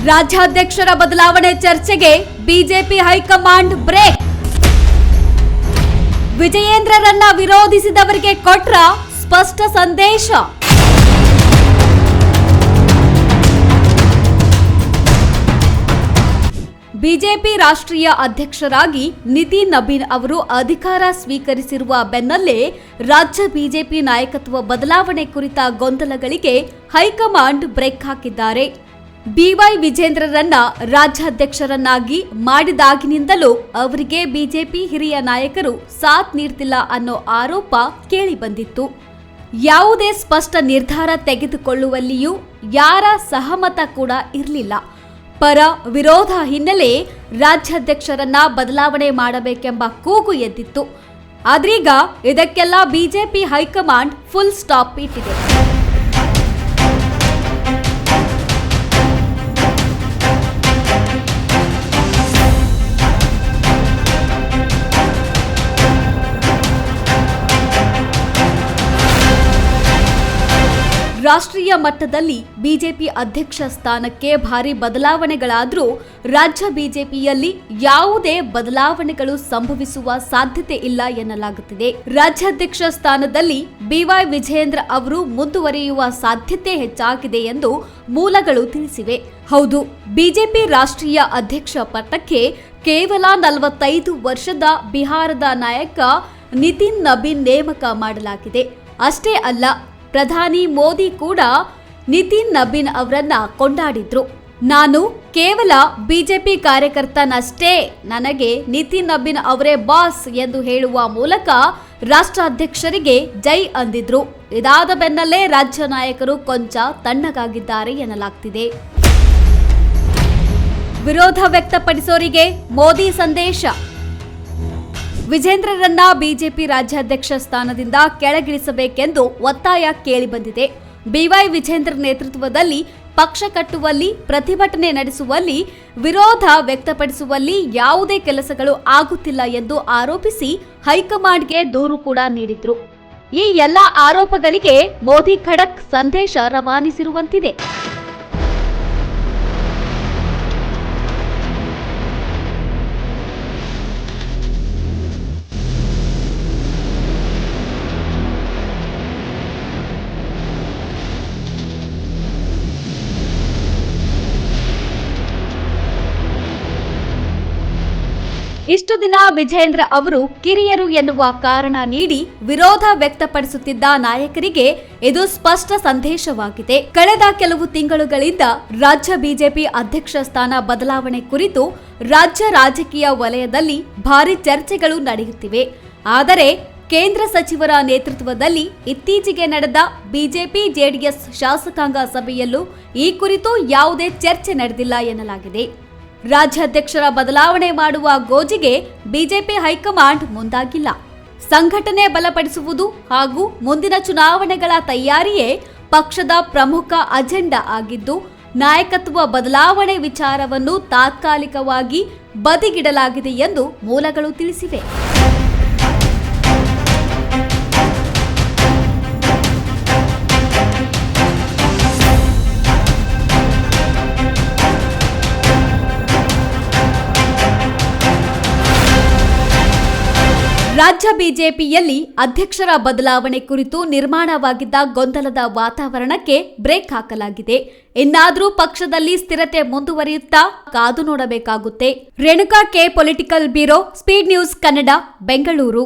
ರಾಜ್ಯಾಧ್ಯಕ್ಷರ ಬದಲಾವಣೆ ಚರ್ಚೆಗೆ BJP high command break. ವಿಜಯೇಂದ್ರರನ್ನ ವಿರೋಧಿಸಿದವರಿಗೆ ಕೊಟ್ರ ಸ್ಪಷ್ಟ ಸಂದೇಶ. ಬಿಜೆಪಿ ರಾಷ್ಟ್ರೀಯ ಅಧ್ಯಕ್ಷರಾಗಿ ನಿತಿನ್ ನಬೀನ್ ಅವರು ಅಧಿಕಾರ ಸ್ವೀಕರಿಸಿರುವ ಬೆನ್ನಲ್ಲೇ ರಾಜ್ಯ ಬಿಜೆಪಿ ನಾಯಕತ್ವ ಬದಲಾವಣೆ ಕುರಿತ ಗೊಂದಲಗಳಿಗೆ ಹೈಕಮಾಂಡ್ ಬ್ರೇಕ್ ಹಾಕಿದ್ದಾರೆ. ಬಿವೈ ವಿಜೇಂದ್ರರನ್ನ ರಾಜ್ಯಾಧ್ಯಕ್ಷರನ್ನಾಗಿ ಮಾಡಿದಾಗಿನಿಂದಲೂ ಅವರಿಗೆ ಬಿಜೆಪಿ ಹಿರಿಯ ನಾಯಕರು ಸಾಥ್ ನೀಡ್ತಿಲ್ಲ ಅನ್ನೋ ಆರೋಪ ಕೇಳಿಬಂದಿತ್ತು. ಯಾವುದೇ ಸ್ಪಷ್ಟ ನಿರ್ಧಾರ ತೆಗೆದುಕೊಳ್ಳುವಲ್ಲಿಯೂ ಯಾರ ಸಹಮತ ಕೂಡ ಇರಲಿಲ್ಲ. ಪರ ವಿರೋಧ ಹಿನ್ನೆಲೆ ರಾಜ್ಯಾಧ್ಯಕ್ಷರನ್ನ ಬದಲಾವಣೆ ಮಾಡಬೇಕೆಂಬ ಕೂಗು ಎದ್ದಿತ್ತು. ಆದ್ರೀಗ ಇದಕ್ಕೆಲ್ಲ ಬಿಜೆಪಿ ಹೈಕಮಾಂಡ್ ಫುಲ್ ಸ್ಟಾಪ್ ಇಟ್ಟಿದೆ. ರಾಷ್ಟ್ರೀಯ ಮಟ್ಟದಲ್ಲಿ ಬಿಜೆಪಿ ಅಧ್ಯಕ್ಷ ಸ್ಥಾನಕ್ಕೆ ಭಾರಿ ಬದಲಾವಣೆಗಳಾದರೂ ರಾಜ್ಯ ಬಿಜೆಪಿಯಲ್ಲಿ ಯಾವುದೇ ಬದಲಾವಣೆಗಳು ಸಂಭವಿಸುವ ಸಾಧ್ಯತೆ ಇಲ್ಲ ಎನ್ನಲಾಗುತ್ತಿದೆ. ರಾಜ್ಯಾಧ್ಯಕ್ಷ ಸ್ಥಾನದಲ್ಲಿ ಬಿವೈ ವಿಜಯೇಂದ್ರ ಅವರು ಮುಂದುವರಿಯುವ ಸಾಧ್ಯತೆ ಹೆಚ್ಚಾಗಿದೆ ಎಂದು ಮೂಲಗಳು ತಿಳಿಸಿವೆ. ಹೌದು, ಬಿಜೆಪಿ ರಾಷ್ಟ್ರೀಯ ಅಧ್ಯಕ್ಷ ಪಟ್ಟಕ್ಕೆ ಕೇವಲ 45 ವರ್ಷದ ಬಿಹಾರದ ನಾಯಕ ನಿತಿನ್ ನಬೀನ್ ನೇಮಕ ಮಾಡಲಾಗಿದೆ. ಅಷ್ಟೇ ಅಲ್ಲ, ಪ್ರಧಾನಿ ಮೋದಿ ಕೂಡ ನಿತಿನ್ ನಬೀನ್ ಅವರನ್ನ ಕೊಂಡಾಡಿದ್ರು. ನಾನು ಕೇವಲ ಬಿಜೆಪಿ ಕಾರ್ಯಕರ್ತನಷ್ಟೇ, ನನಗೆ ನಿತಿನ್ ನಬೀನ್ ಅವರೇ ಬಾಸ್ ಎಂದು ಹೇಳುವ ಮೂಲಕ ರಾಷ್ಟ್ರಾಧ್ಯಕ್ಷರಿಗೆ ಜೈ ಅಂದಿದ್ರು. ಇದಾದ ಬೆನ್ನಲ್ಲೇ ರಾಜ್ಯ ನಾಯಕರು ಕೊಂಚ ತಣ್ಣಗಾಗಿದ್ದಾರೆ ಎನ್ನಲಾಗ್ತಿದೆ. ವಿರೋಧ ವ್ಯಕ್ತಪಡಿಸೋರಿಗೆ ಮೋದಿ ಸಂದೇಶ. ವಿಜೇಂದ್ರರನ್ನ ಬಿಜೆಪಿ ರಾಜ್ಯಾಧ್ಯಕ್ಷ ಸ್ಥಾನದಿಂದ ಕೆಳಗಿಳಿಸಬೇಕೆಂದು ಒತ್ತಾಯ ಕೇಳಿಬಂದಿದೆ. ಬಿವೈ ವಿಜೇಂದ್ರ ನೇತೃತ್ವದಲ್ಲಿ ಪಕ್ಷ ಕಟ್ಟುವಲ್ಲಿ, ಪ್ರತಿಭಟನೆ ನಡೆಸುವಲ್ಲಿ, ವಿರೋಧ ವ್ಯಕ್ತಪಡಿಸುವಲ್ಲಿ ಯಾವುದೇ ಕೆಲಸಗಳು ಆಗುತ್ತಿಲ್ಲ ಎಂದು ಆರೋಪಿಸಿ ಹೈಕಮಾಂಡ್ಗೆ ದೂರು ಕೂಡ ನೀಡಿದ್ರು. ಈ ಎಲ್ಲ ಆರೋಪಗಳಿಗೆ ಮೋದಿ ಖಡಕ್ ಸಂದೇಶ ರವಾನಿಸಿರುವಂತಿದೆ. ಇಷ್ಟು ದಿನ ವಿಜೇಂದ್ರ ಅವರು ಕಿರಿಯರು ಎನ್ನುವ ಕಾರಣ ನೀಡಿ ವಿರೋಧ ವ್ಯಕ್ತಪಡಿಸುತ್ತಿದ್ದ ನಾಯಕರಿಗೆ ಇದು ಸ್ಪಷ್ಟ ಸಂದೇಶವಾಗಿದೆ. ಕಳೆದ ಕೆಲವು ತಿಂಗಳುಗಳಿಂದ ರಾಜ್ಯ ಬಿಜೆಪಿ ಅಧ್ಯಕ್ಷ ಸ್ಥಾನ ಬದಲಾವಣೆ ಕುರಿತು ರಾಜ್ಯ ರಾಜಕೀಯ ವಲಯದಲ್ಲಿ ಭಾರಿ ಚರ್ಚೆಗಳು ನಡೆಯುತ್ತಿವೆ. ಆದರೆ ಕೇಂದ್ರ ಸಚಿವರ ನೇತೃತ್ವದಲ್ಲಿ ಇತ್ತೀಚೆಗೆ ನಡೆದ ಬಿಜೆಪಿ ಜೆಡಿಎಸ್ ಶಾಸಕಾಂಗ ಸಭೆಯಲ್ಲೂ ಈ ಕುರಿತು ಯಾವುದೇ ಚರ್ಚೆ ನಡೆದಿಲ್ಲ ಎನ್ನಲಾಗಿದೆ. ರಾಜ್ಯಾಧ್ಯಕ್ಷರ ಬದಲಾವಣೆ ಮಾಡುವ ಗೋಜಿಗೆ ಬಿಜೆಪಿ ಹೈಕಮಾಂಡ್ ಮುಂದಾಗಿಲ್ಲ. ಸಂಘಟನೆ ಬಲಪಡಿಸುವುದು ಹಾಗೂ ಮುಂದಿನ ಚುನಾವಣೆಗಳ ತಯಾರಿಯೇ ಪಕ್ಷದ ಪ್ರಮುಖ ಅಜೆಂಡಾ ಆಗಿದ್ದು, ನಾಯಕತ್ವ ಬದಲಾವಣೆ ವಿಚಾರವನ್ನು ತಾತ್ಕಾಲಿಕವಾಗಿ ಬದಿಗಿಡಲಾಗಿದೆ ಎಂದು ಮೂಲಗಳು ತಿಳಿಸಿವೆ. ರಾಜ್ಯ ಬಿಜೆಪಿಯಲ್ಲಿ ಅಧ್ಯಕ್ಷರ ಬದಲಾವಣೆ ಕುರಿತು ನಿರ್ಮಾಣವಾಗಿದ್ದ ಗೊಂದಲದ ವಾತಾವರಣಕ್ಕೆ ಬ್ರೇಕ್ ಹಾಕಲಾಗಿದೆ. ಇನ್ನಾದರೂ ಪಕ್ಷದಲ್ಲಿ ಸ್ಥಿರತೆ ಮುಂದುವರಿಯುತ್ತಾ ಕಾದು ನೋಡಬೇಕಾಗುತ್ತೆ. Renuka K, political bureau, speed news Kannada, Bengaluru.